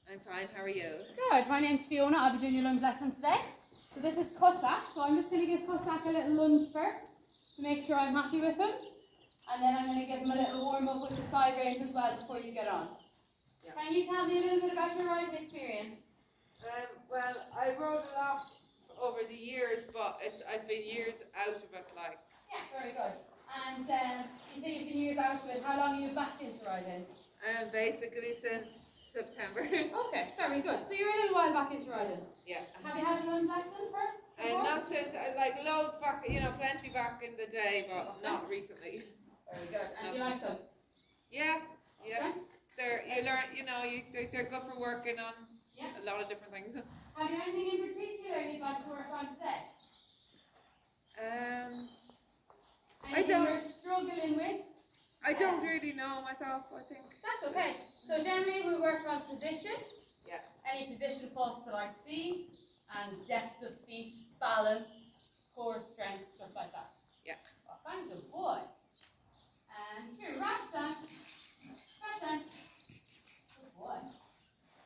I'm fine, how are you? Good, my name's Fiona, I'll be doing your lunge lesson today. So this is Cossack, so I'm just going to give Cossack a little lunge first to make sure I'm happy with him. And then I'm going to give him a little warm up with the side range as well before you get on. Yeah. Can you tell me a little bit about your riding experience? Well, I rode a lot over the years, but I've been years out of it, like. Yeah, very good. And you say you've been years out of it, how long are you back into riding? Basically since September. Okay, very good. So you're a little while back into riding? Yeah. Have you had a lunge lesson before? Not since, like loads back, plenty back in the day, but not recently. Very good. And do you like them? Yeah, yeah. Okay. You learn, they're good for working on a lot of different things. Have you anything in particular you'd like to work on today? Anything you're struggling with? I don't really know myself, I think. That's okay. So generally we work on position. Yeah. Any position faults that I see, and depth of seat, balance, core strength, stuff like that. Yeah. Well, thank good boy. And here, right down. Right down. Good boy.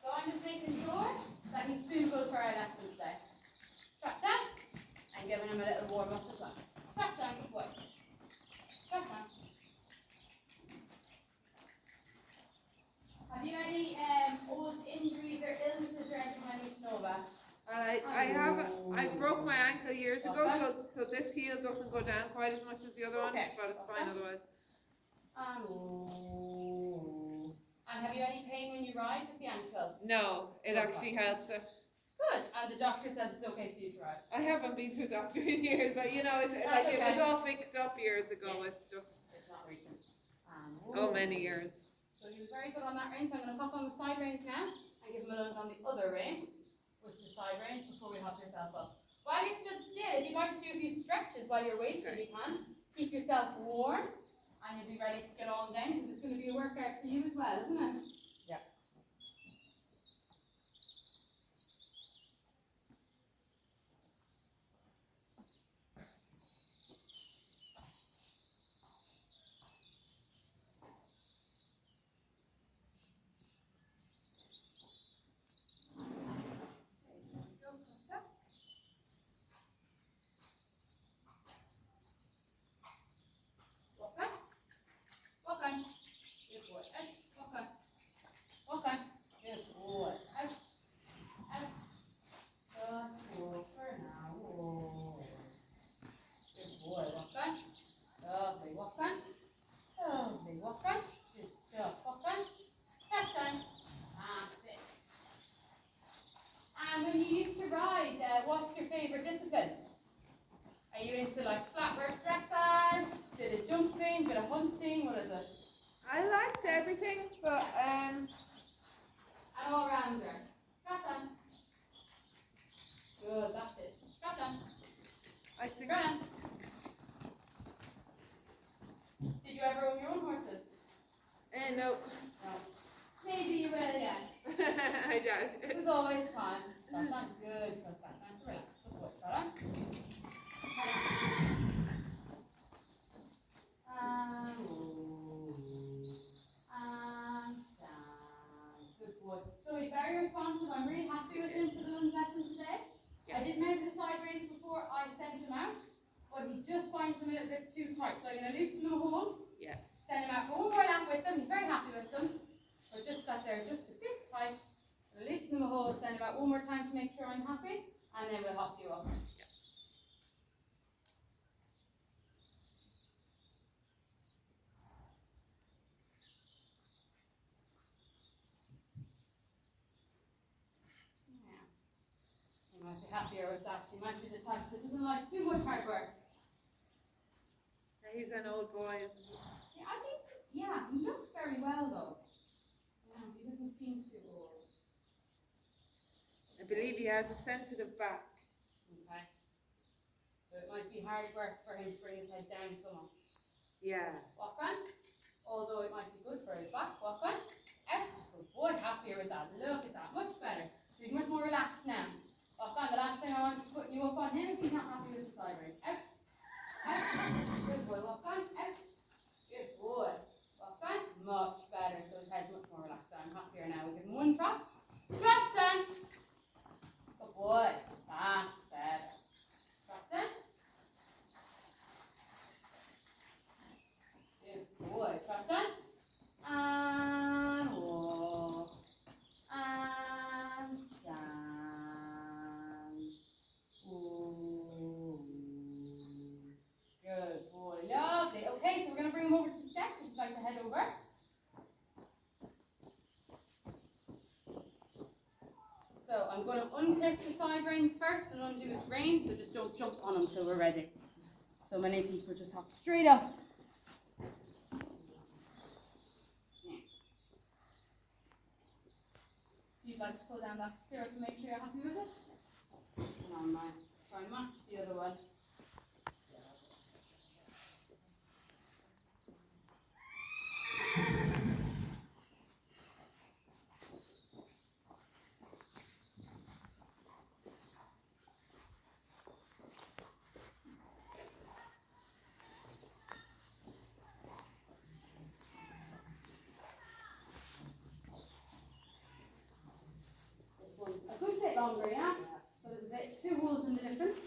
So I'm just making sure that he's suitable for our lesson today. Drop down, and giving him a little warm up as well. Drop down, good boy. Drop down. Have you any old injuries or illnesses or anything I need to know about? I broke my ankle years ago, so this heel doesn't go down quite as much as the other one, but it's fine otherwise. And have you any pain when you ride with the ankle? No, it actually helps it. Good. And the doctor says it's okay for you to ride? I haven't been to a doctor in years, but it was all fixed up years ago. Yes. It's not recent. Many years. So he was very good on that rein, so I'm going to pop on the side reins now and give him a lunge on the other rein with the side reins before we hop yourself up. While you're stood still, if you'd like to do a few stretches while you're waiting, you can. Keep yourself warm and you'll be ready to get on then, because it's going to be a workout for you as well, isn't it? Yeah. What's your favourite discipline? Are you into like flat work dressage, bit of jumping, bit of hunting, what is it? I liked everything, but An all-rounder. Drop down. Good, that's it. Drop down. I think. Go on. Did you ever own your own horses? No. No. Maybe you will again. I doubt it. There's always time. That's not good. That's nice and relaxed. Good boy. Got on. And down. Good boy. So he's very responsive. I'm really happy with him for the lunge lesson today. Yes. I did measure the side reins before I sent him out, but he just finds them a little bit too tight. So I'm going to loosen them home. Yeah. Send him out for one more lap with them. He's very happy with them. But just that they're just a bit tight. Loosen them a hole, send him out one more time to make sure I'm happy, and then we'll hop you up. Yeah. You might be happier with that. She might be the type that doesn't like too much hard work. He's an old boy, isn't he? Yeah, I think he looks very well though. Yeah, he doesn't seem too old. I believe he has a sensitive back. Okay. So it might be hard work for him to bring his head down so much. Yeah. Walk on. Although it might be good for his back. Walk on. Out. Good boy. Happier with that. Look at that. Much better. So he's much more relaxed now. Walk on. The last thing I want is putting you up on him if he's not happy with the side reins. Out. Out. Good boy. Walk on. Out. Good boy. Walk on. Much better. So his head's much more relaxed. I'm happier now. We'll give him one trot. So I'm going to unclip the side reins first and undo his reins, so just don't jump on him till we're ready. So many people just hop straight up. If you'd like to pull down that stirrup and make sure you're happy with it. And I might try and match the other one. A good bit longer, yeah? So there's a bit, 2 holes in the difference.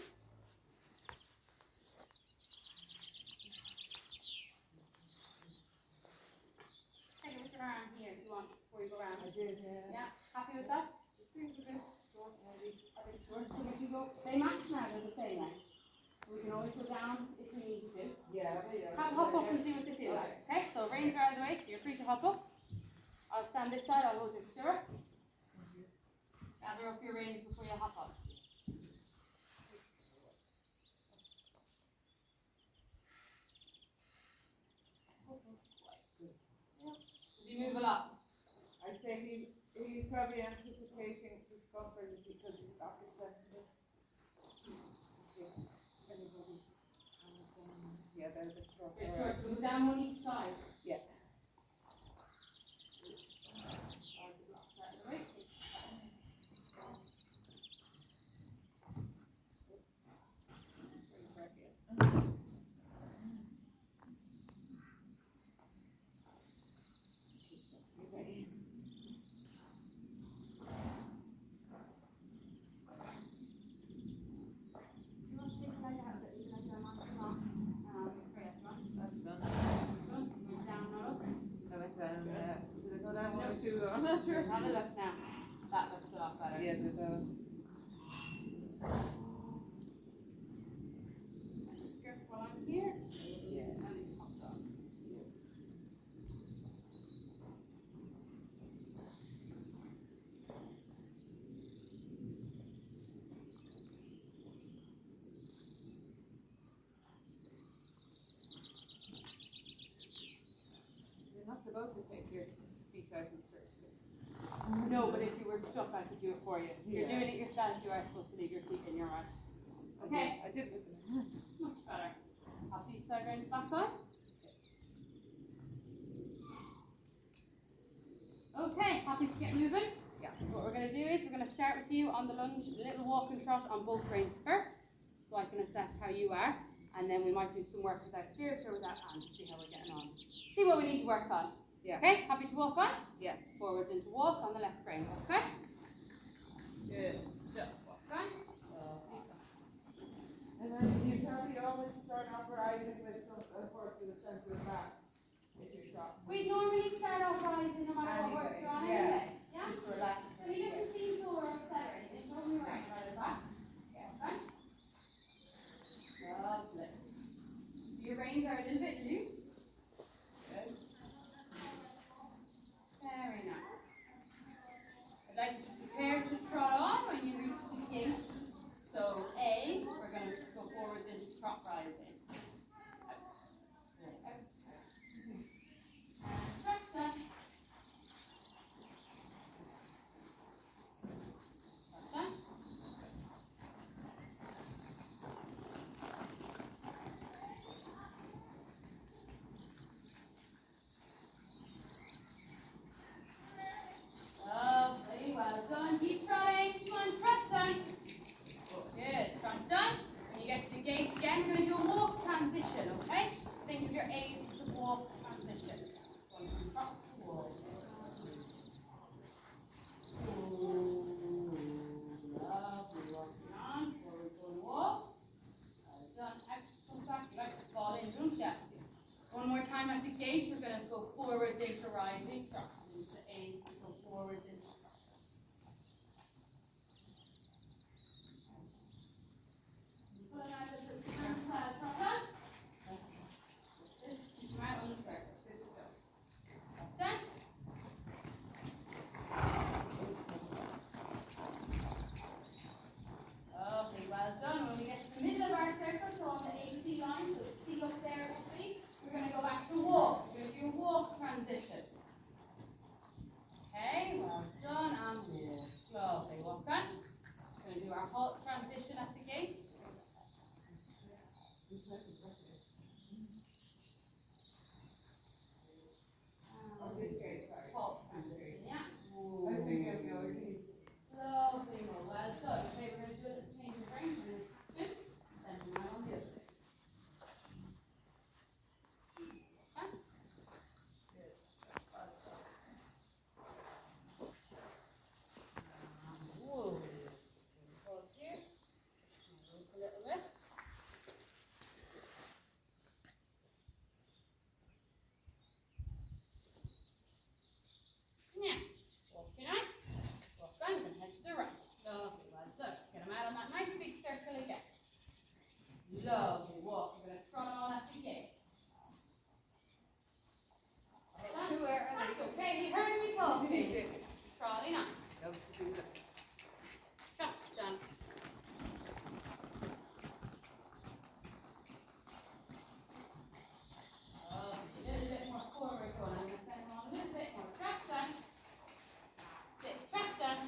Take a look around here if you want before you go around. I did, yeah. Yeah, happy with that? It seems a bit short, maybe. A bit short, so we can go, they match now, they're the same length. We can always go down if we need to. Yeah, yeah. Hop up and see what they feel like. Okay, so reins are out of the way, so you're free to hop up. I'll stand this side, I'll hold your stirrup. Gather up your reins before you hop up. Does he move a lot? I'd say he's probably anticipating discomfort because he's got the sensitive. Yeah, there's a short. Bit short, so go down on each side. Yeah. I'm not sure. Have a look now. That looks a lot better. Yes, it does. And the skirt while I'm here. Yeah. And it pops up. You're not supposed to take your feet out and search. No, but if you were stuck, I could do it for you. If you're Yeah. doing it yourself, you are supposed to leave your feet in your right. Okay. I did. Much better. Hop these side reins back on. Okay, happy to get moving? Yeah. So what we're going to do is we're going to start with you on the lunge, little walk and trot on both reins first, so I can assess how you are, and then we might do some work without stirrups or without hands to see how we're getting on. See what we need to work on. Yeah. Okay, happy to walk on? Yeah. Forwards into walk on the left rein, okay? Good. Step, walk on. And then you probably always start off rising with some force to the center of that. If you're shot. We normally start off rising no matter what works you're on anyway. Yeah? Just relax. So he doesn't seem sore or upset or anything. Don't be worried about his back. Okay? Lovely. So your reins are a little bit loose. Good. Very nice. I'd Lovely walk. We're going to trot on at the gate. That's okay, he heard me talking. Trotting on. Trot on. A little bit more forward going. I'm going to send him on a little bit more. Trot on. Sit, trot on.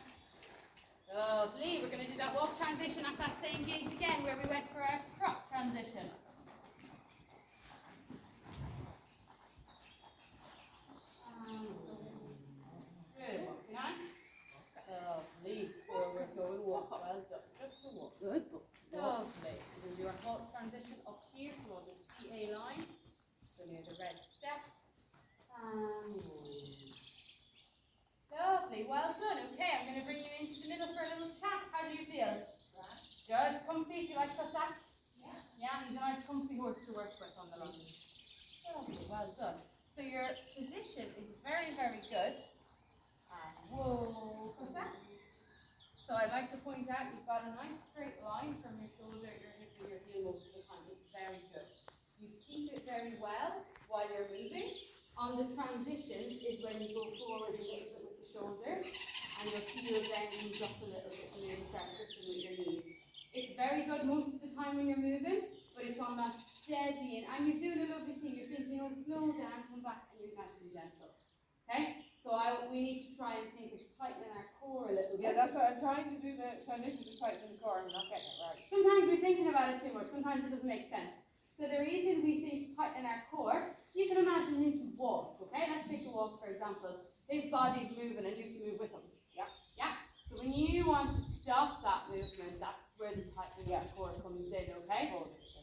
Lovely. We're going to do that walk transition at that same gate again where we went for our trot transition. Good. Walking on. Lovely. Forward going walk. Well done. Just a walk. Good. Lovely. We'll do our halt transition up here, so on the CA line. So near the red steps. Lovely. Well done. Okay, I'm going to bring you into the middle for a little chat. How do you feel? Good. Comfy. Do you like Cossack? Yeah. Yeah, he's a nice comfy horse to work with on the lunge. Lovely. Well done. So your position is very, very good. Whoa, Cossack. So I'd like to point out you've got a nice straight line from your shoulder, your hip, and your heel most of the time. It's very good. You keep it very well while you're moving. On the transitions is when you go forward a little bit with the shoulders and your heel then moves up a little bit and you start gripping with your knees. It's very good most of the time when you're moving, but it's on that steady and you're doing a lovely thing. You're thinking, oh, slow down, come back, and you're nice and gentle. Okay? So we need to try and think of tightening our core a little bit. Yeah, that's what I'm trying to do, the transition to tighten the core. I'm not getting it right. Sometimes we're thinking about it too much. Sometimes it doesn't make sense. So the reason we think tighten our core, you can imagine his walk, okay? Let's take a walk, for example. His body's moving and you have to move with him. Yeah. Yeah? So when you want to stop that movement, that's where the tightening of the core comes in, okay?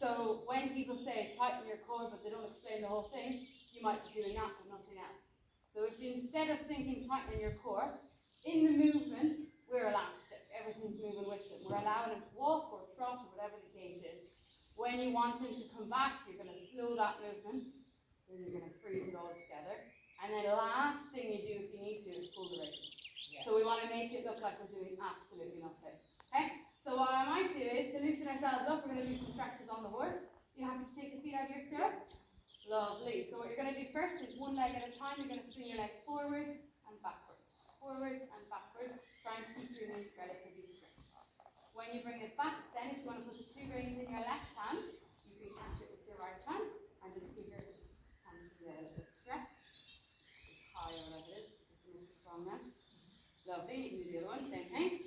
So when people say tighten your core, but they don't explain the whole thing, you might be doing that but nothing else. So if instead of thinking tightening your core, in the movement, we're elastic. Everything's moving with it. We're allowing him to walk or trot or whatever the case is. When you want him to come back, you're going to slow that movement. Then you're going to freeze it all together. And then the last thing you do if you need to is pull the reins. Yeah. So we want to make it look like we're doing absolutely nothing. Okay? So what I might do is to loosen ourselves up, we're going to do some stretches on the horse. You happy to take the feet out of your stirrups? Lovely. So what you're going to do first is one leg at a time. You're going to swing your leg forwards and backwards. Forwards and backwards, trying to keep your knees relatively straight. When you bring it back, then if you want to put the two reins in your left hand, you can catch it with your right hand and just give your hands to the stretch. It's high or whatever it is. You can miss it from them. Lovely. You can do the other one, same thing.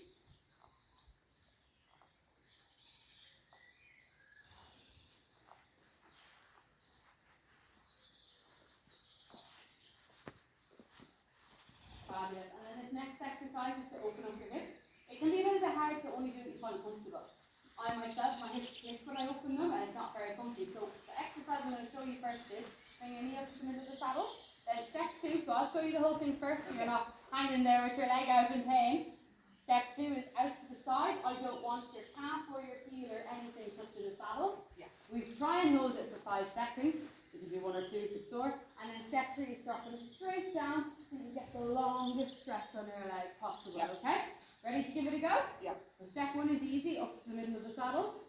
Fabulous. And then this next exercise is to open up your hips. It can be a little bit hard to only do it if you find comfortable. I myself, my hips pinch when I open them and it's not very comfy. So the exercise I'm going to show you first is bring your knee up to the middle of the saddle. Then step 2, so I'll show you the whole thing first so you're not hanging there with your leg out in pain. Step 2 is out to the side. I don't want your calf or your heel or anything touching the saddle. Yeah. We try and hold it for 5 seconds. You can do 1 or 2 if it's sore. And then step 3 is dropping it straight down so you get the longest stretch on your leg possible, okay? Ready to give it a go? Yeah. So step 1 is easy, up to the middle of the saddle.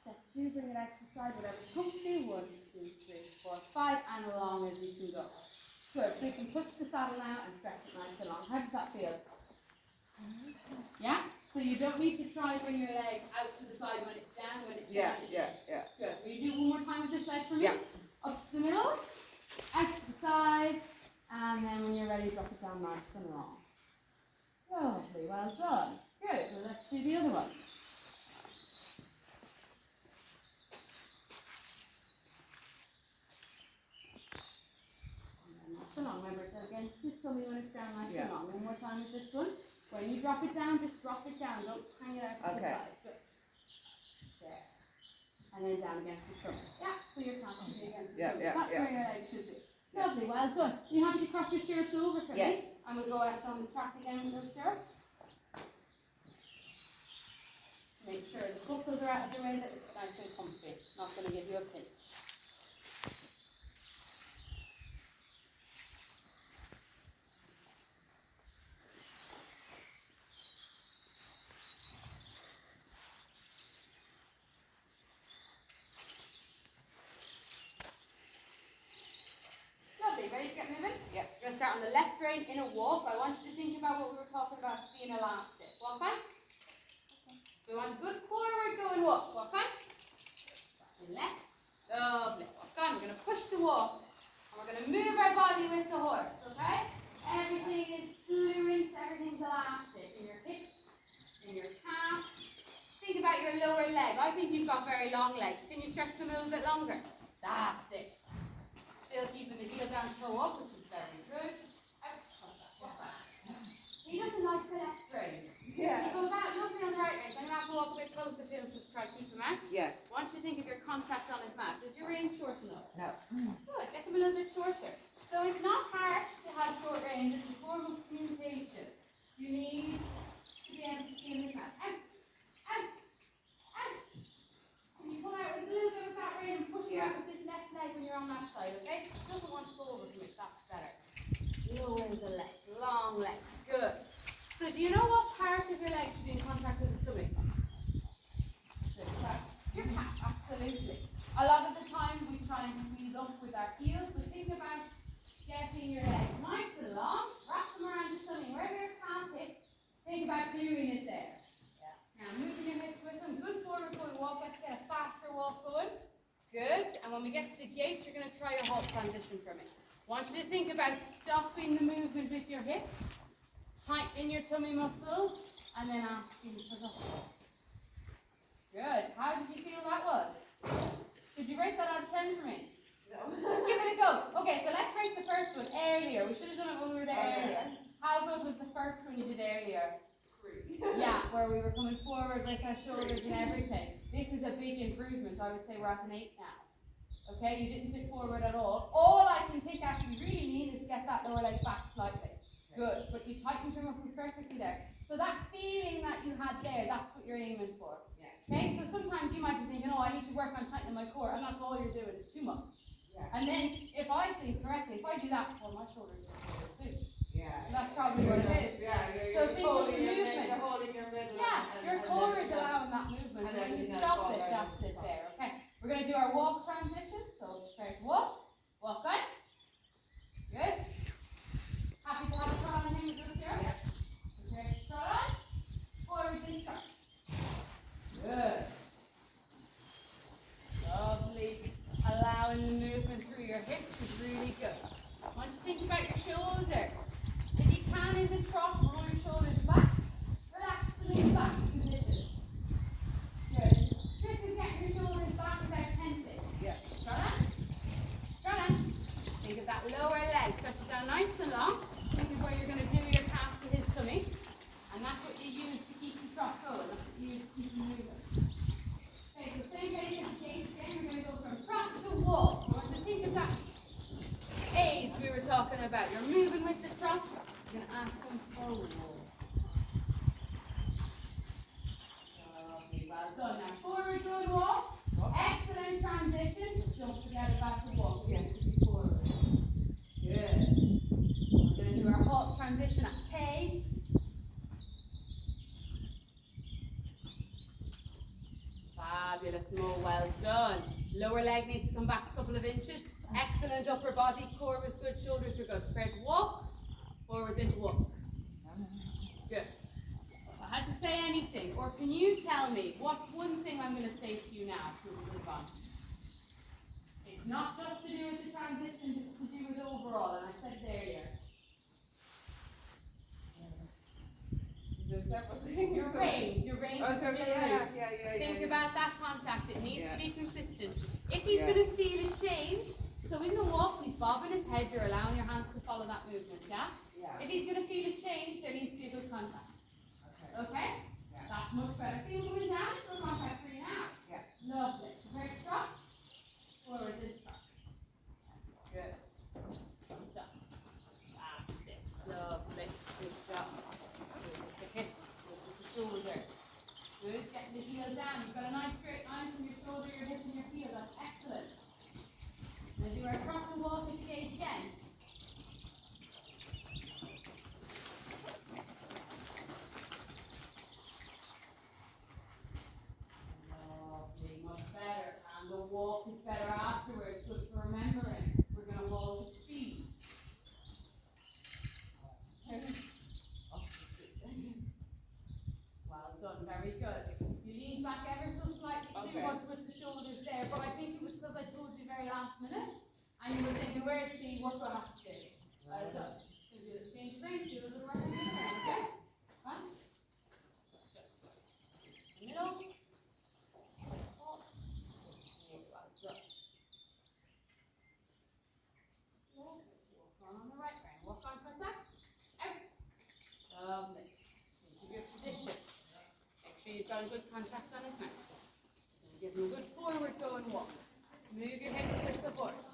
Step 2, bring it out to the side, whatever's comfy. 1, 2, 3, 4, 5, and as long as you can go. Good, so you can touch the saddle now and stretch it nice and long. How does that feel? Yeah? So you don't need to try and bring your leg out to the side when it's down, when it's down. Yeah. Good. Will you do one more time with this leg for me? Yeah. Up to the middle, out to the side, and then when you're ready, drop it down nice and long. Lovely, well done. Good, well let's do the other one. And then nice and long. Remember, it's against your stomach when it's down nice and long. One more time with this one. When you drop it down, just drop it down. Don't hang it out to the side. Good. There. And then down against the stomach. Yeah, so your calf should be against the stomach. That's where your leg should be. Lovely, well done. You happy to cross your stirrups over for me? And we'll go out on the track again with those stirrups. Make sure the buckles are out of the way, that it's nice and comfy. Not going to give you a pinch. start on the left rein in a walk. I want you to think about what we were talking about being elastic. Walk on. So we want a good forward going walk. Walk on. Left. Lovely. Walk on. We're going to push the walk. And we're going to move our body with the horse. Okay? Everything is fluent. Everything's elastic. In your hips, in your calves. Think about your lower leg. I think you've got very long legs. Can you stretch them a little bit longer? That's it. Still keeping the heel down, toe up, which is very good. He doesn't like the left rein. Yeah. He goes out looking on the right rein. So I'm going to have to walk a bit closer to him just to try to keep him out. Yeah. I want you to think of your contact on his mat. Is your rein short enough? No. Good. Get them a little bit shorter. So it's not harsh to have short reins. It's a form of communication. You need to be able to feel his mat. Out. Out. Out. Can you pull out with a little bit of that rein and push it out with this left leg when you're on that side, okay? Doesn't want to go over to it. That's better. Lower the leg. Long legs. Good. So do you know what part of your leg should be in contact with the stomach? Your calf, absolutely. A lot of the time we try and squeeze up with our heels, but think about getting your legs nice and long, wrap them around the stomach, wherever your calf hits, think about gluing it there. Yeah. Now moving your hips with them, good forward going walk, let's get a faster walk going. Good, and when we get to the gate, you're going to try your halt transition for me. I want you to think about stopping the movement with your hips, tightening your tummy muscles, and then asking for the halt. Good. How did you feel that was? Did you rate that out of 10 for me? No. Give it a go. Okay, so let's rate the first one earlier. We should have done it when we were there earlier. How good was the first one you did earlier? 3. Yeah, where we were coming forward with our shoulders and everything. This is a big improvement. I would say we're at an 8 now. Okay, you didn't tip forward at all. All I can think after you really need is get that lower leg back slightly. Good, but you tightened your muscles perfectly there. So that feeling that you had there, that's what you're aiming for. Okay, so sometimes you might be thinking, oh, I need to work on tightening my core, and that's all you're doing, it's too much. Yeah. And then, if I think correctly, if I do that, well, my shoulders are forward too. Yeah. So that's probably what it is. Yeah, So think of the movement. You're holding your middle. Yeah, your core is allowing that movement. And when you stop it, that's it there. Okay, we're going to do our walk transition. So, prepare to walk. Walk on. Good. Happy to have a trot on him with us here? Yes. Prepare to trot on. Forward and trot. Good. Lovely. Allowing the movement through your hips is really good. I want you to think about your shoulders. If you can in the trot, roll your shoulders back. Relax and move back position. Good. Trick is getting your shoulders back without tensing. Yeah. Trot on. Trot on. Think of that lower leg. Stretch it down nice and long. Think of where you're going to glue your calf to his tummy. And that's what you use to keep the trot going. That's what you use to keep him moving. Okay, so same way as the gate again, we're going to go from trot to walk. I want you to think of that aids we were talking about. You're moving with the trot. You're going to ask him for a walk. Lovely, well done. Now forward, good walk. Excellent transition. Just don't forget about the walk. Yes, forward. Good. We're going to do our halt transition at K. Fabulous, Mo, well done. Lower leg needs to come back a couple of inches. Excellent upper body, core was good, shoulders were good. Prepare to walk, forwards into walk. Good. If I had to say anything, or can you tell me, what's one thing I'm going to say to you now to move on? It's not just to do with the transitions, it's to do with overall, and I said it earlier. There's several things. Your range is still loose. Think about that contact. It needs to be consistent. If he's going to feel a change, so in the walk, he's bobbing his head, you're allowing your hands to follow that movement, yeah? If he's going to feel a change, there needs to be a good contact. Okay? That's much better. See him coming down? It's good contact for you now. Lovely. Prepare to trot. Forward and trot. Good. Thumbs up. That's it. Lovely. Good job. Hips, with the shoulders. Good, getting the heel down. You've got a nice straight line from your shoulder, your hip and your heel. That's excellent. Now do our trot and walk at the gate again. Lovely, much better. And the walk is better afterwards. Good for remembering. We're going to walk at speed. done, very good. You lean back ever so slightly too much with the shoulders there, but I think it was because I told you very last minute, and you were thinking, where's the what do I have to do? Well done. So do the change range, do a little right and okay? Right? Middle. Well done. Walk on the right brain. Walk on for a sec. Out. Lovely. Into your position. Make sure you've got a good contact on his mouth. Give him a good forward going walk. Move your hips with the horse.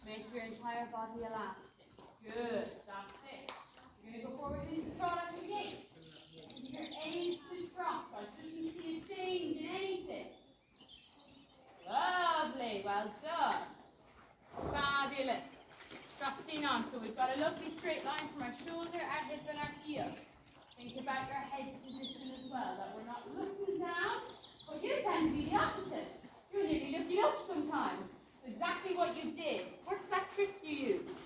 Make your entire body elastic. Good. That's it. You're going to go forward into trot at the gate. Your aims to trot. I shouldn't see a change in anything. Lovely. Well done. Fabulous. Trotting on. So we've got a lovely straight line from our shoulder, our hip and our heel. Think about your head position as well, that we're not looking down, but you tend to be the opposite. You're nearly looking up sometimes. Exactly what you did. What's that trick you use?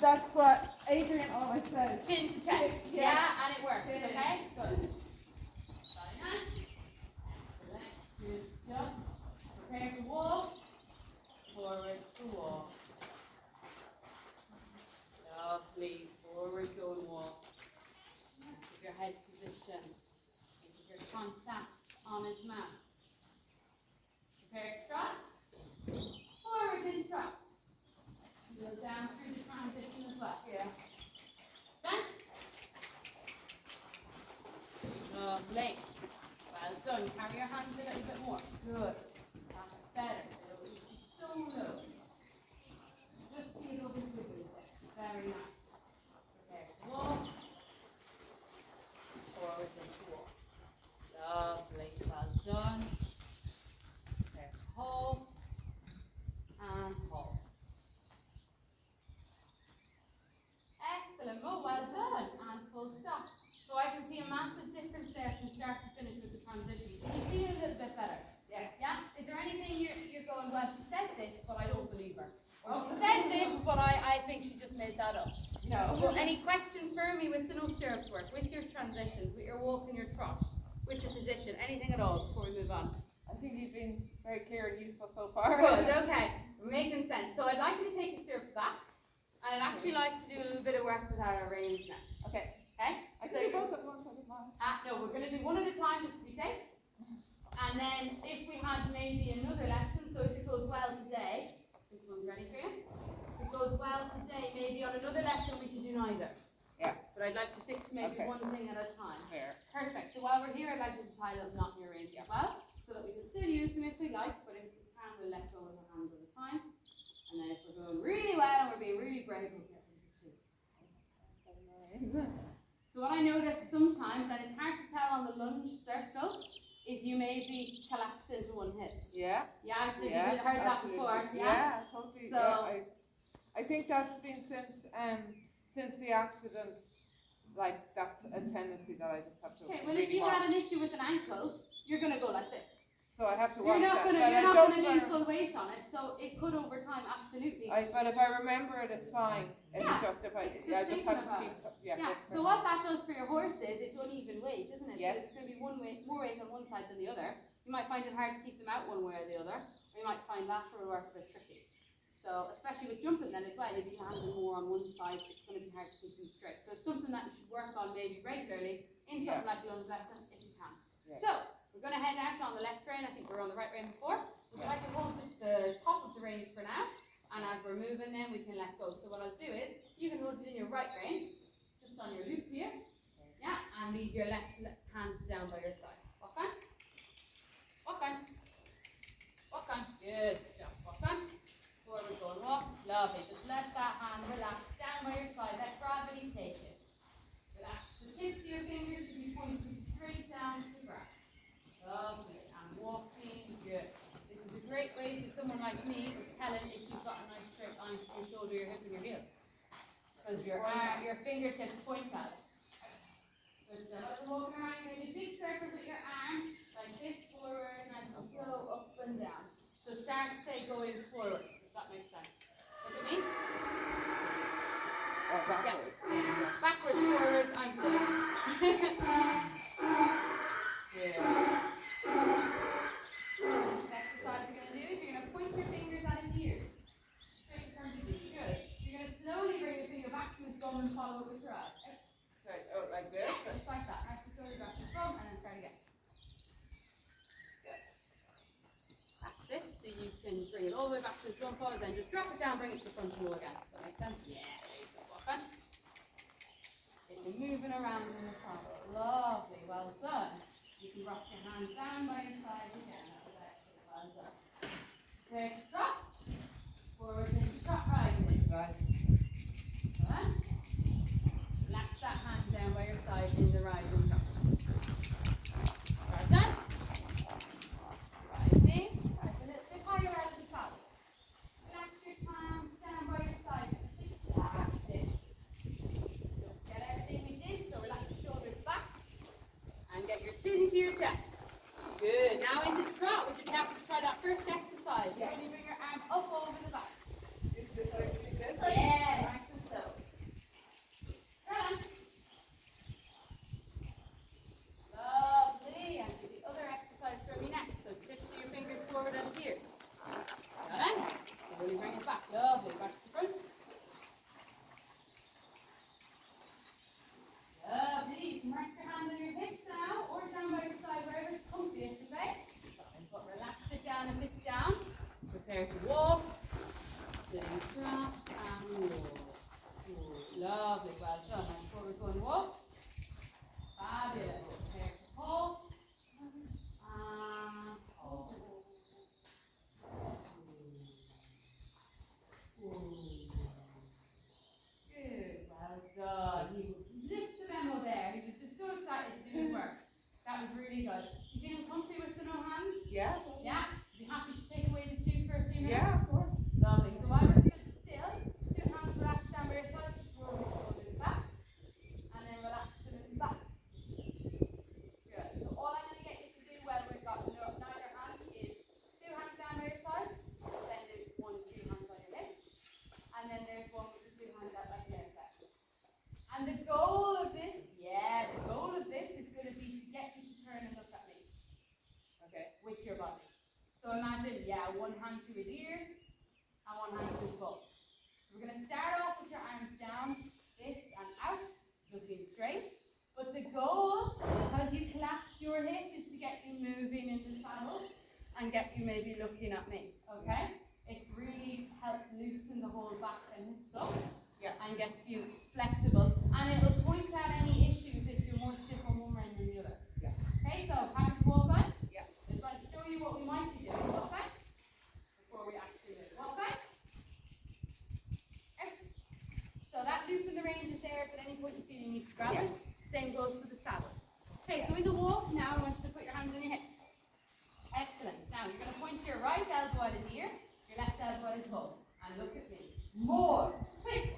That's what Adrian always says. Chin to chest. Yeah, and it works, okay? Good. Body nice. Excellent. Good stuff. Prepare to walk. Forwards to walk. Lovely. Forward going walk. Keep your head position. Keep your contact on his mouth. Prepare to trot. Forward and trot. Go down through the transition as well. Yeah. Done? Lovely. Well done. Carry your hands a little bit more. Good. That's better. It'll be so low. Just feel over the wiggles there. Very nice. Prepare to walk. Forwards and to walk. Lovely. Well done. Prepare to hold. And hold. Excellent. Oh, well done. And full stop. So I can see a massive difference there from start to finish with the transition. Can you feel a little bit better? Yeah. Yeah? Is there anything you're going, well, she said this, but I don't believe her. Or she said this, but I think she just made that up. No. Well, any questions for me with the no stirrups work, with your transitions, with your walk and your trot, with your position, anything at all before we move on? I think you've been very clear and useful so far. Good, okay. We're making sense. So I'd like you to take your stirrups back, and I'd actually like to do a little bit of work with our reins next. Okay. Okay? I can do both at once, I don't mind. No, we're going to do one at a time just to be safe. And then if we had maybe another lesson, so if it goes well today, this one's ready for you. If it goes well today, maybe on another lesson we can do neither. Yeah. But I'd like to fix maybe one thing at a time. Fair. Perfect. So while we're here, I'd like you to tie a little knot in your reins as well, so that we can still use them if we like, but if we can, we'll let go with our hands at a time. And then if we're going really well and we're being really brave, we'll get rid of two. So what I notice sometimes, and it's hard to tell on the lunge circle, is you maybe collapse into one hip. Yeah. Yeah, have you heard that before? Yeah, totally. So, yeah, I think that's been since the accident, like that's a tendency that I just have to okay, well really if you watch. had an issue with an ankle, you're going to go like this. So I have to You're watch not that. going to lean full weight on it, so it could over time, absolutely. But if I remember it, it's fine. It's Yeah, just if I it's just thinking have to about keep. Yeah, fixing so it. what that does for your horse is it's uneven weight, isn't it? Yes. So it's going to be more weight on one side than the other. You might find it hard to keep them out one way or the other, or you might find lateral work a bit tricky. So especially with jumping then as well, if you land them more on one side, it's going to be hard to keep them straight. So it's something that you should work on maybe regularly in something like the lunge lesson if you can. Yeah. So we're going to head out on the left rein. I think we're on the right rein before. Would you like to hold just the top of the reins for now? And as we're moving then we can let go. So what I'll do is, you can hold it in your right rein, just on your loop here. Yeah, and leave your left hand down by your side. Walk on. Walk on. Walk on. Good stuff. Walk on. Forward going walk. Lovely. Just let that hand relax down by your side. Let gravity take it. Relax. The tips of your fingers should be pointing straight down to the ground. Lovely. And walking. Good. This is a great way for someone like me of telling if you've got a nice straight line from your shoulder, your hip, and your heel. Because your fingertips point at it. Good stuff. Walking around, maybe big circles with your arm, like this, forward, nice and slow, up and down. So start, say, going forward, if that makes sense. Look at me. Backwards. Yeah. Backwards, forwards, I'm slow. Good. Next exercise you're going to do is you're going to point your fingers at his ears. Straight in front of you. Good. You're going to slowly bring your finger back to his thumb and follow it with your eyes. Out. Right, oh, like this? Yeah, just like that. Nice and slowly back to his thumb and then start again. Good. That's it. So you can bring it all the way back to his drum follow, then just drop it down, bring it to the front wall again. Does that make sense? Yeah, there you go. Walk on. Get you moving around in the saddle. Lovely, well done. You can rock your hands down by your side again. That was excellent, well done. Okay, drop. Forward into drop, rising. Right. Good. Relax that hand down by your side in the rising drop. Right done. Rising. Rise a little bit higher out of the saddle. Relax your palms down by your side. That's it. So get everything we did. So relax your shoulders back. And get your chin to your chest. Good. Now in the trot, would you have to try that first exercise? Yeah. Really bring your arm up over the back. Is this like this? Yeah, nice and slow. Well done. Lovely. And do the other exercise for me next. So tips of your fingers forward at his ears. Well done. Slowly bring it back. Lovely. Back to the front. Lovely. You can rest your hand on your hips now, or down by your side, wherever it's comfiest, okay? But relax it down and sits down. Prepare to walk. Sitting flat and walk. Ooh, lovely. Well done. Now before we go and walk. Fabulous. Prepare to hold. And hold. Ooh. Good, well done. He missed the memo there. He was just so excited to do his work. That was really good. You feeling comfy with the no hands? Yeah. Yeah? You happy to take away the two for a few minutes? Yeah, of course. Lovely. So while we're stood still, two hands relaxed down by your sides, just roll your shoulders back. And then relax them in the back. Good. So all I'm going to get you to do when we've got neither hand is two hands down by your sides. Then there's one, two hands on your hips. And then there's one with the two hands out like an airplane. And the goal of this, the goal of this is going to be to get you to turn and look at me. Okay. With your body. So imagine, one hand to his ears and one hand to his butt. So we're going to start off with your arms down, this and out, looking straight. But the goal, because you collapse your hip, is to get you moving in the saddle and get you maybe looking at me, okay? It really helps loosen the whole back and hips up. Yeah. And gets you flexible. And it will point out any issues if you're more stiff on one end than the other. Yeah. Okay, so happy to walk on? Yeah. Just want to show you what we might be doing. Walk back. Before we actually move. Walk back. Out. So that loop in the range is there if at any point you feel you need to grab it. Same goes for the saddle. Okay, so in the walk now, I want you to put your hands on your hips. Excellent. Now you're going to point your right elbow at his ear, your left elbow at his bum. And look at me. More. Twist.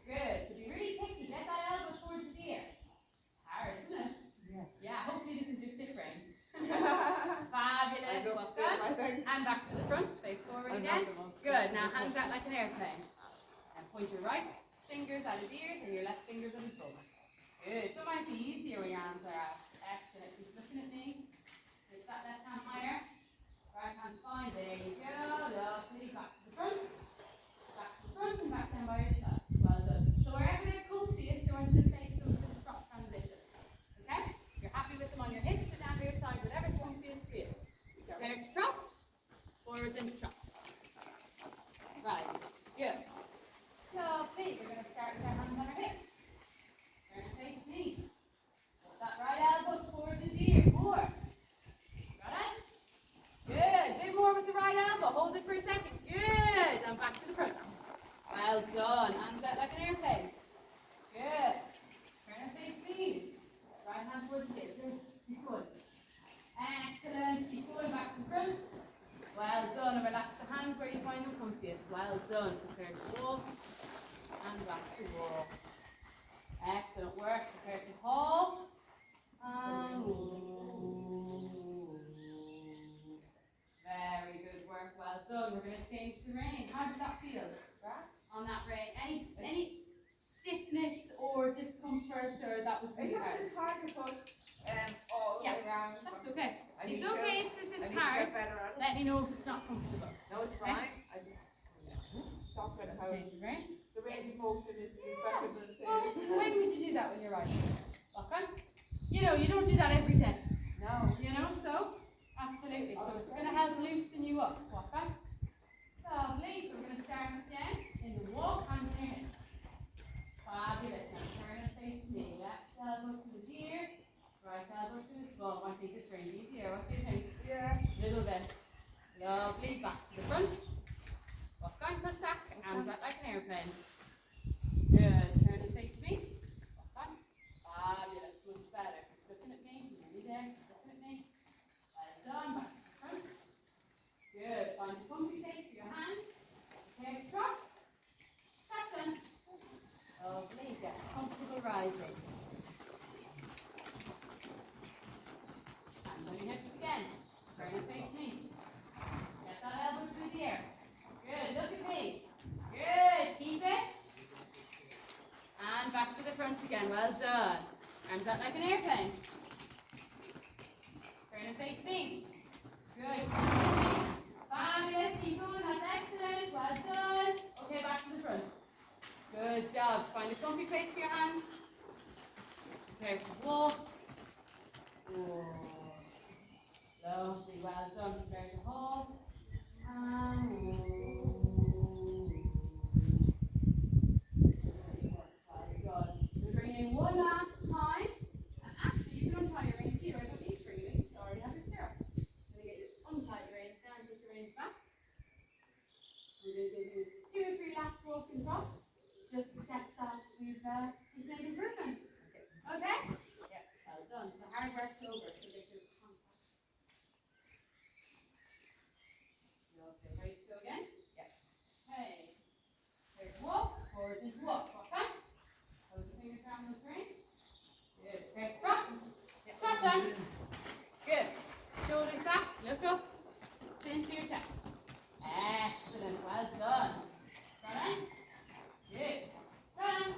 Good. So be really picky. Get that elbow towards his ear. It's hard, isn't it? Yeah. Yeah, hopefully this is your stiff frame. I Fabulous. just Well did done. my thing. And back to the front. Face forward I'm again. not the most Good. good. Now hands out like an airplane. And point your right fingers at his ears and your left fingers at his bum. Good. So it might be easier when your hands are out. Excellent. Keep looking at me. Lift that left hand higher. Right hand's fine. There you go. Lovely. Back to the front. Back to the front and back down by your side. Well done. So wherever they're comfiest, you want to place them to the trot transition. Okay? If you're happy with them on your hips or down by your side, whatever's comfiest for you. Prepare to trot. Forwards into trot. Right. Good. Lovely. We're going to start with our hands on our hips. We're going to face me. okay if I it's need to hard. get better at it. Let me know if it's not comfortable. No, it's Okay. fine. I just shocked at how Change your brain. the range of motion is incredible. Well, when would you do that when you're riding? Okay? You know, you don't do that every day. No. You know, so absolutely. So it's going to help loosen you up. Okay? Lovely. So we're going to start again in the walk on your hips. Fabulous. Now turn and face me. Left elbow to his ear. Right elbow to his bum. I think it's really easier. What do you think? Yeah. Little bit. Lovely. Back to the front. Walk on the sack. Arms out like an airplane. Good. Turn and face me. Walk on. Fabulous. Much better. Keep looking at me. Nearly there. Keep looking at me. Well done. Back to the front. Good. Find a comfy place for your hands. Okay, trot. Pattern. Lovely. Get comfortable rising. Hands on your hips again. Turn and face me. Get that elbow through the air. Good. Look at me. Good. Keep it. And back to the front again. Well done. Arms out like an airplane. Turn and face me. Good. Fabulous. Keep going. That's excellent. Well done. Okay, back to the front. Good job. Find a comfy place for your hands. Prepare to walk. Lovely. Well done. Prepare to hold. And well done. We'll bring in one last time. And actually, you can untie your reins here. I don't need for you. You already have your stirrups. I'm going to untie your reins now and take your reins back. We're going to give you 2 or 3 laps walk and trot. Just to check that we've made improvement. Okay? Yeah, well done. The hard work's over, so they can contact. Okay, ready to go again? Yeah. Okay. There's walk, forward into walk. Okay? Hold your fingers around those reins. Good. Okay, trot. Trot on. Good. Shoulders back, look up. Into your chest. Excellent. Well done. Trot on. Good. Trot on.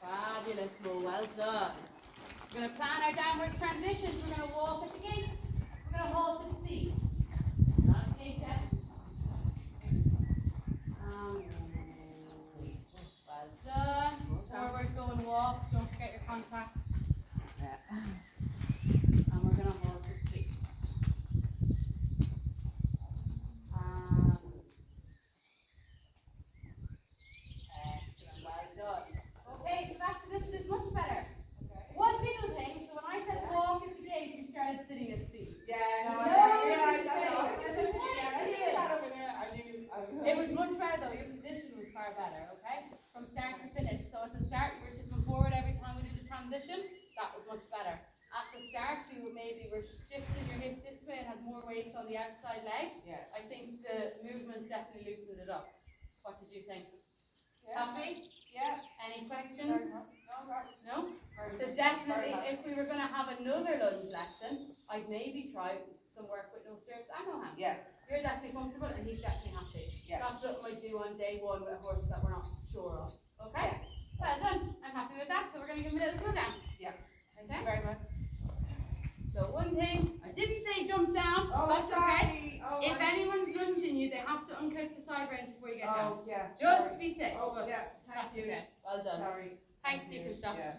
Fabulous, Mo. Well done. We're going to plan our downwards transitions. We're going to walk at the gate. We're going to halt at the seat. Not at the gate yet. Well done. Forward, go and walk. Don't forget your contacts. And we're going to halt at the seat. Excellent. Well done. Okay, so that position is much better. One little thing, so when I said walk at the gate, you started sitting at the seat. It was much better though, your position was far better, okay? From start to finish. So at the start you were tipping forward every time we did a transition, that was much better. At the start you maybe were shifting your hip this way and had more weight on the outside leg. Yeah. I think the movements definitely loosened it up. What did you think? Happy? Yeah. Any questions? No? So definitely, if we were going to have another lunge lesson, I'd maybe try some work with no stirrups and no hands. Yeah. You're definitely comfortable and he's definitely happy. Yeah. That's something I do on day one with a horse that we're not sure of. Okay? Well done. I'm happy with that. So we're going to give him a little go down. Yeah. Okay? Thank you very much. So one thing, I didn't say jump down. That's okay. If anyone's lunging you, they have to unclip the side reins before you get down. Yeah. Just be safe. Oh, yeah. That's Thank you. okay. Well done. Sorry. Thanks, you can stop. Yeah.